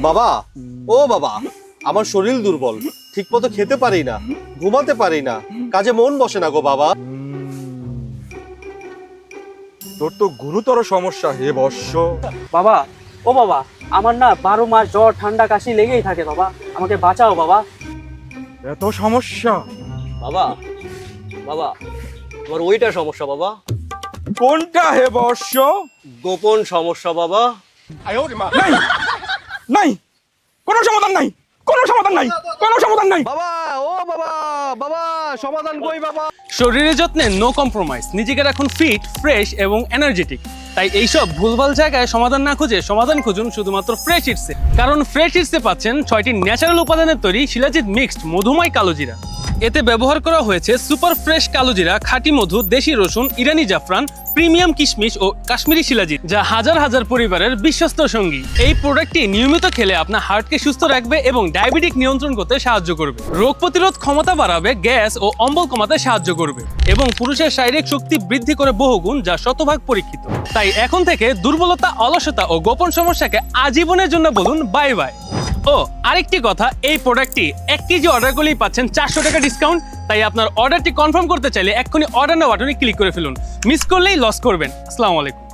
বাবা, ও বাবা, আমার শরীর দুর্বল, ঠিকমতো খেতে পারি না, ঘুমাতে পারি না, কাজে মন বসে না গো বাবা। তোর তো গুরুতর সমস্যা হে বৎস। বাবা, ও বাবা, আমার না 12 মাস জ্বর ঠান্ডা কাশি লেগেই থাকে বাবা, আমাকে বাঁচাও বাবা। এত সমস্যা? বাবা, বাবা, আমার ওইটা সমস্যা বাবা, কোনটা হে বৎস? গোপন সমস্যা বাবা। নাই নাই, কোনো সমাধান নাই, কোনো সমাধান নাই, কোনো সমাধান নাই। বাবা, ও বাবা, বাবা, সমাধান কই বাবা? শরীরের যত্নে নো কম্প্রোমাইজ, নিজেকে রাখুন ফিট, ফ্রেশ এবং এনার্জেটিক। তাই এইসব ভুলভাল জায়গায় সমাধান না খুঁজে সমাধান খুঁজুন শুধুমাত্র ফ্রেশ ইটসে। কারণ ফ্রেশ ইটসে পাচ্ছেন 6টি ন্যাচারাল উপাদানের তৈরি শিলাজিৎ মিক্সড মধুময় কালোজিরা। এতে ব্যবহার করা হয়েছে সুপার ফ্রেশ কালোজিরা, খাঁটি মধু, দেশি রসুন, ইরানি জাফরান, প্রিমিয়াম কিশমিশ ও কাশ্মীরি শিলাজিৎ, যা হাজার হাজার পরিবারের বিশ্বস্ত সঙ্গী। এই প্রোডাক্টটি নিয়মিত খেলে আপনার হার্টকে সুস্থ রাখবে এবং ডায়াবেটিক নিয়ন্ত্রণ করতে সাহায্য করবে, রোগ প্রতিরোধ ক্ষমতা বাড়াবে, গ্যাস ও অম্বল কমাতে সাহায্য করবে এবং পুরুষের শারীরিক শক্তি বৃদ্ধি করে বহুগুণ, যা শতভাগ পরীক্ষিত। তাই এখন থেকে দুর্বলতা, অলসতা ও গোপন সমস্যাকে আজীবনের জন্য বলুন বাই বাই। ও আরেকটি কথা, এই প্রোডাক্টটি 1 কেজি অর্ডার করলেই পাচ্ছেন 400 টাকা ডিসকাউন্ট। তাই আপনার অর্ডারটি কনফার্ম করতে চাইলে এক্ষুনি অর্ডার নাও বাটনে ক্লিক করে ফেলুন, মিস করলেই লস করবেন। আসসালামু আলাইকুম।